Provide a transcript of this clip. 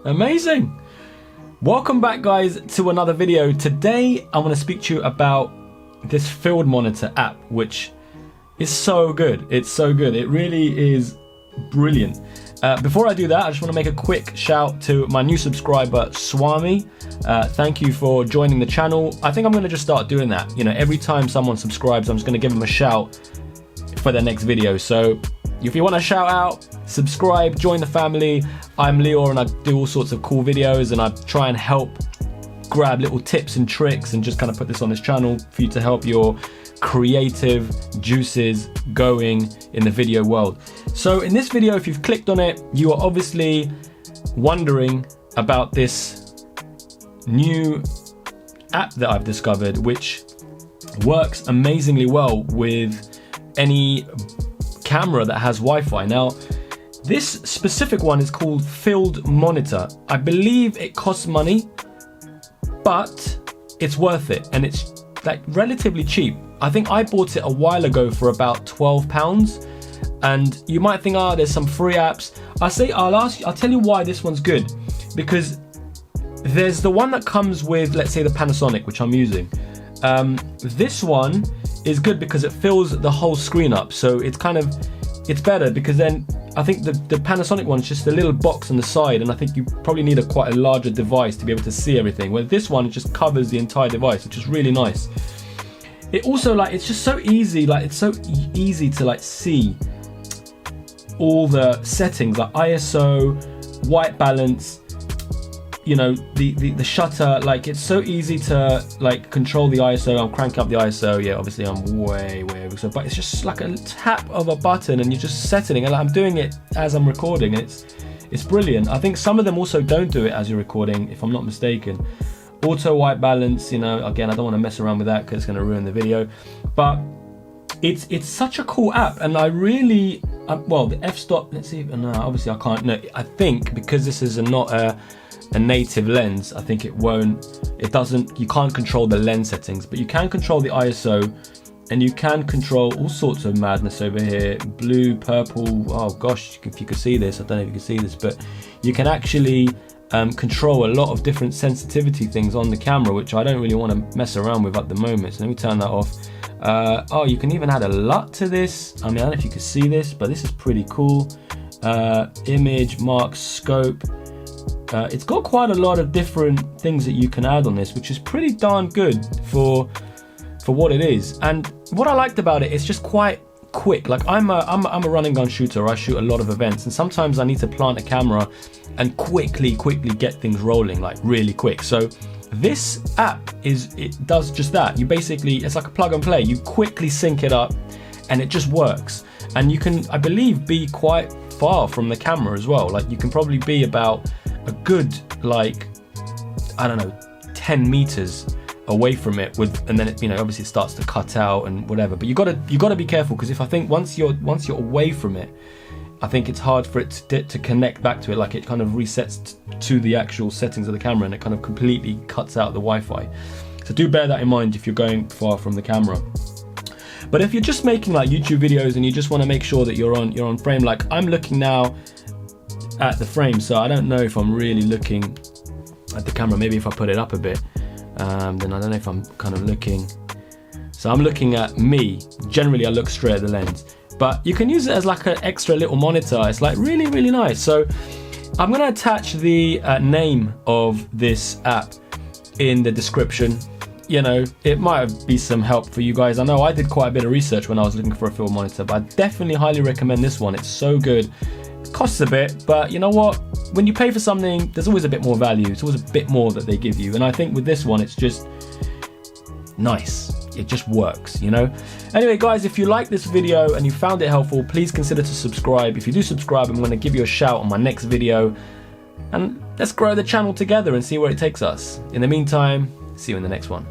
Amazing. Welcome back, guys, to another video. Today I want to speak to you about this field monitor app, which is so good. It's so good. It really is brilliant. Before I do that, I just want to make a quick shout to my new subscriber, Swami. Thank you for joining the channel. I think I'm going to just start doing that. You know, every time someone subscribes, I'm just going to give them a shout for their next video. So if you want to shout out, subscribe, join the family. I'm Leo and I do all sorts of cool videos and I try and help grab little tips and tricks and just kind of put this on this channel for you to help your creative juices going in the video world. So in this video, if you've clicked on it, you are obviously wondering about this new app that I've discovered, which works amazingly well with any camera that has Wi-Fi. Now, this specific one is called Field Monitor. I believe it costs money, but it's worth it and it's like relatively cheap. I think I bought it a while ago for about £12, and you might think, there's some free apps. I'll tell you why this one's good, because there's the one that comes with, let's say, the Panasonic, which I'm using. This one is good because it fills the whole screen up, so it's better, because then I think the Panasonic one's just a little box on the side, and I think you probably need quite a larger device to be able to see everything, where this one just covers the entire device, which is really nice. It also, it's just so easy, it's so easy to see all the settings, like ISO, white balance, you know, the shutter. It's so easy to control the ISO. I'm cranking up the ISO. Yeah, obviously I'm way over, so, but it's just like a tap of a button and you're just setting, and I'm doing it as I'm recording. It's brilliant. I think some of them also don't do it as you're recording, if I'm not mistaken. Auto white balance, you know, again, I don't want to mess around with that because it's going to ruin the video, but it's such a cool app. And I really, well, the f-stop, let's see, no, obviously I can't, no, I think because this is not a native lens, I think you can't control the lens settings, but you can control the ISO, and you can control all sorts of madness over here, blue, purple, oh gosh, if you could see this, I don't know if you can see this, but you can actually control a lot of different sensitivity things on the camera, which I don't really want to mess around with at the moment. So let me turn that off. Oh, you can even add a LUT to this. I mean, I don't know if you can see this, but this is pretty cool. Image, mark, scope. It's got quite a lot of different things that you can add on this, which is pretty darn good for what it is. And what I liked about it, it's just quite quick. I'm a run and gun shooter. I shoot a lot of events, and sometimes I need to plant a camera and quickly get things rolling, really quick. So this app it does just that. You basically, it's like a plug and play. You quickly sync it up and it just works. And you can, I believe, be quite far from the camera as well. You can probably be about a good, I don't know, 10 meters away from it and then it, you know, obviously it starts to cut out and whatever, but you gotta be careful, because if I think once you're away from it, I think it's hard for it to connect back to it. It kind of resets to the actual settings of the camera and it kind of completely cuts out the Wi-Fi. So do bear that in mind if you're going far from the camera. But if you're just making YouTube videos and you just want to make sure that you're on frame, I'm looking now at the frame, so I don't know if I'm really looking at the camera. Maybe if I put it up a bit, then I don't know if I'm kind of looking. So I'm looking at me. Generally, I look straight at the lens. But you can use it as an extra little monitor. It's really nice. So I'm going to attach the name of this app in the description. You know, it might be some help for you guys. I know I did quite a bit of research when I was looking for a field monitor, but I definitely highly recommend this one. It's so good. It costs a bit, but you know what? When you pay for something, there's always a bit more value. It's always a bit more that they give you. And I think with this one, it's just nice. It just works, you know? Anyway, guys, if you like this video and you found it helpful, please consider to subscribe. If you do subscribe, I'm going to give you a shout on my next video. And let's grow the channel together and see where it takes us. In the meantime, see you in the next one.